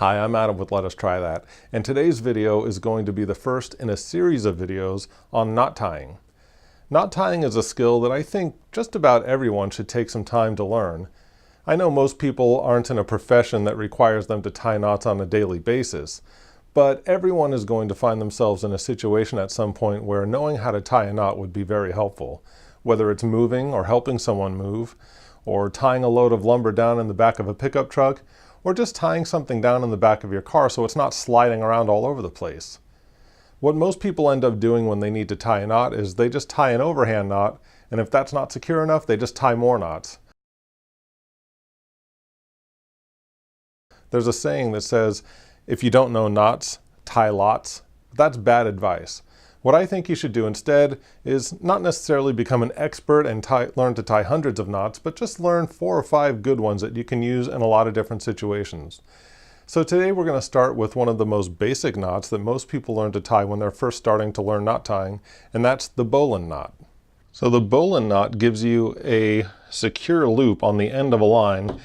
Hi, I'm Adam with Let Us Try That, and today's video is going to be the first in a series of videos on knot tying. Knot tying is a skill that I think just about everyone should take some time to learn. I know most people aren't in a profession that requires them to tie knots on a daily basis, but everyone is going to find themselves in a situation at some point where knowing how to tie a knot would be very helpful, whether it's moving or helping someone move, or tying a load of lumber down in the back of a pickup truck, or just tying something down in the back of your car so it's not sliding around all over the place. What most people end up doing when they need to tie a knot is they just tie an overhand knot, and if that's not secure enough, they just tie more knots. There's a saying that says, if you don't know knots, tie lots. That's bad advice. What I think you should do instead is not necessarily become an expert and learn to tie hundreds of knots, but just learn 4 or 5 good ones that you can use in a lot of different situations. So today we're going to start with one of the most basic knots that most people learn to tie when they're first starting to learn knot tying, and that's the bowline knot. So the bowline knot gives you a secure loop on the end of a line,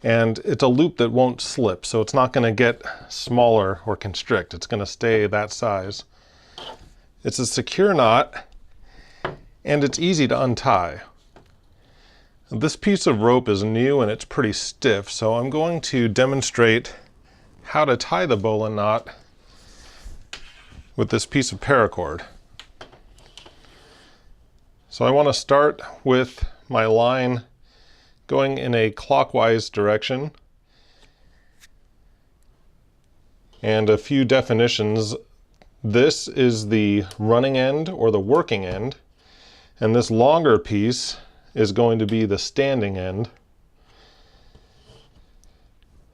and it's a loop that won't slip, so it's not going to get smaller or constrict. It's going to stay that size. It's a secure knot, and it's easy to untie. This piece of rope is new and it's pretty stiff, so I'm going to demonstrate how to tie the bowline knot with this piece of paracord. So I want to start with my line going in a clockwise direction, and a few definitions. This is the running end or the working end, and this longer piece is going to be the standing end.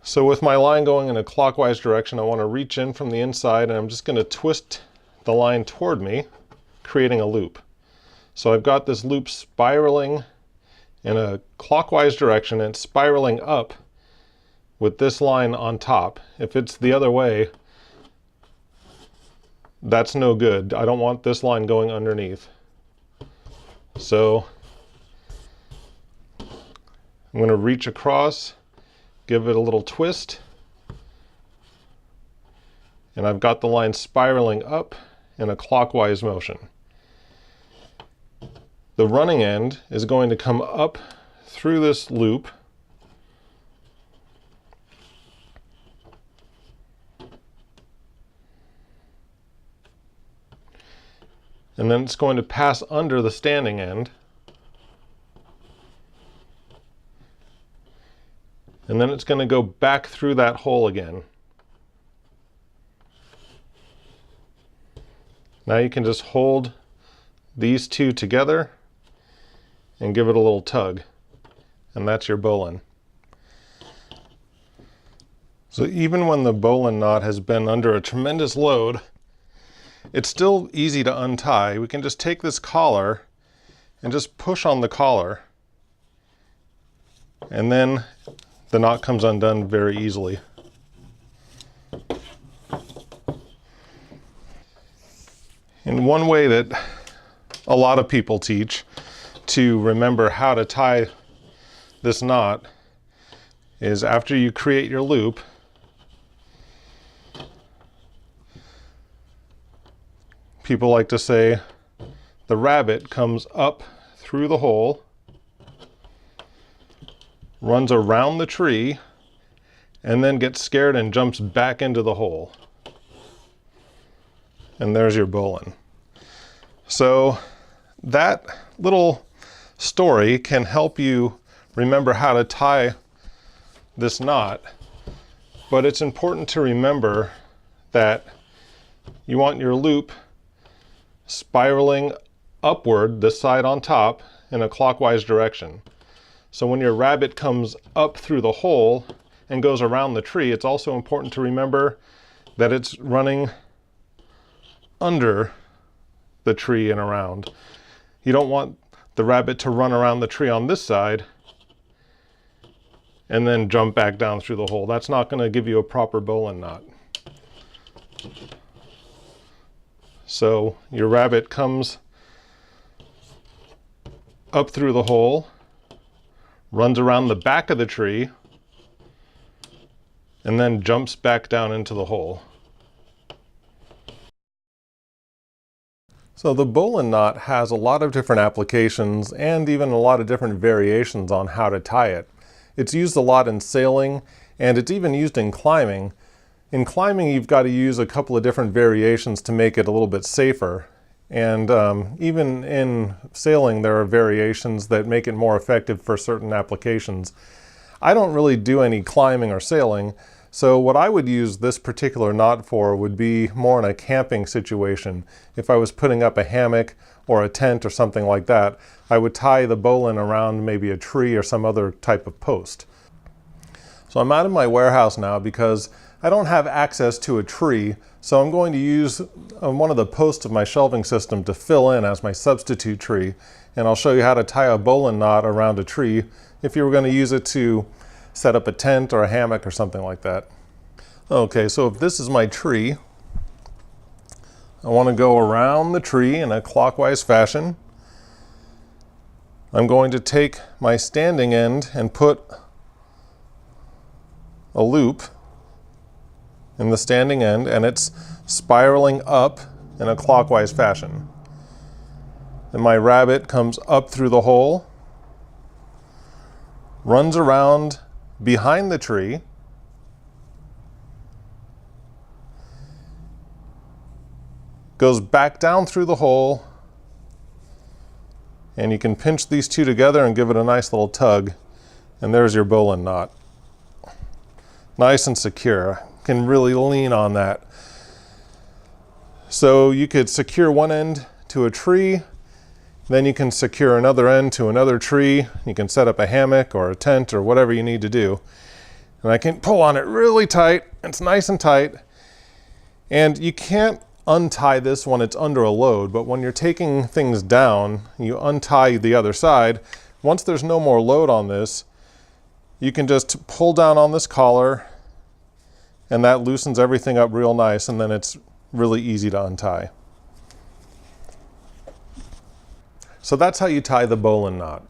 So with my line going in a clockwise direction, I want to reach in from the inside, and I'm just going to twist the line toward me, creating a loop. So I've got this loop spiraling in a clockwise direction, and it's spiraling up with this line on top. If it's the other way, that's no good. I don't want this line going underneath. So I'm going to reach across, give it a little twist, and I've got the line spiraling up in a clockwise motion. The running end is going to come up through this loop, and then it's going to pass under the standing end, and then it's going to go back through that hole again. Now you can just hold these two together and give it a little tug, and that's your bowline. So even when the bowline knot has been under a tremendous load, it's still easy to untie. We can just take this collar and just push on the collar, and then the knot comes undone very easily. And one way that a lot of people teach to remember how to tie this knot is after you create your loop, people like to say the rabbit comes up through the hole, runs around the tree, and then gets scared and jumps back into the hole. And there's your bowline. So that little story can help you remember how to tie this knot, but it's important to remember that you want your loop spiraling upward, this side on top, in a clockwise direction. So when your rabbit comes up through the hole and goes around the tree, it's also important to remember that it's running under the tree and around. You don't want the rabbit to run around the tree on this side and then jump back down through the hole. That's not going to give you a proper bowline knot. So your rabbit comes up through the hole, runs around the back of the tree, and then jumps back down into the hole. So the bowline knot has a lot of different applications and even a lot of different variations on how to tie it. It's used a lot in sailing, and it's even used in climbing. In climbing, you've got to use a couple of different variations to make it a little bit safer. And even in sailing, there are variations that make it more effective for certain applications. I don't really do any climbing or sailing, so what I would use this particular knot for would be more in a camping situation. If I was putting up a hammock or a tent or something like that, I would tie the bowline around maybe a tree or some other type of post. So I'm out of my warehouse now because I don't have access to a tree, so I'm going to use one of the posts of my shelving system to fill in as my substitute tree, and I'll show you how to tie a bowline knot around a tree if you were going to use it to set up a tent or a hammock or something like that. Okay, so if this is my tree, I want to go around the tree in a clockwise fashion. I'm going to take my standing end and put a loop in the standing end, and it's spiraling up in a clockwise fashion. And my rabbit comes up through the hole, runs around behind the tree, goes back down through the hole, and you can pinch these two together and give it a nice little tug, and there's your bowline knot. Nice and secure. Can really lean on that. So you could secure one end to a tree, then you can secure another end to another tree. You can set up a hammock or a tent or whatever you need to do. And I can pull on it really tight. It's nice and tight. And you can't untie this when it's under a load, but when you're taking things down, you untie the other side. Once there's no more load on this, you can just pull down on this collar, and that loosens everything up real nice, and then it's really easy to untie. So that's how you tie the bowline knot.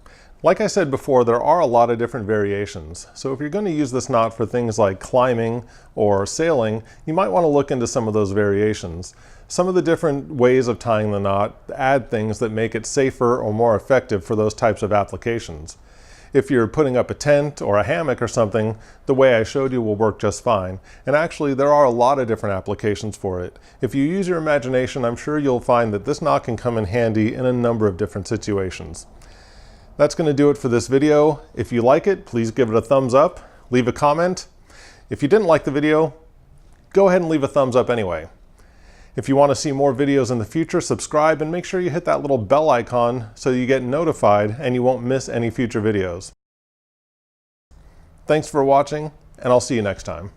Like I said before, there are a lot of different variations. So if you're going to use this knot for things like climbing or sailing, you might want to look into some of those variations. Some of the different ways of tying the knot add things that make it safer or more effective for those types of applications. If you're putting up a tent or a hammock or something, the way I showed you will work just fine. And actually, there are a lot of different applications for it. If you use your imagination, I'm sure you'll find that this knot can come in handy in a number of different situations. That's going to do it for this video. If you like it, please give it a thumbs up, leave a comment. If you didn't like the video, go ahead and leave a thumbs up anyway. If you want to see more videos in the future, subscribe and make sure you hit that little bell icon so you get notified and you won't miss any future videos. Thanks for watching, and I'll see you next time.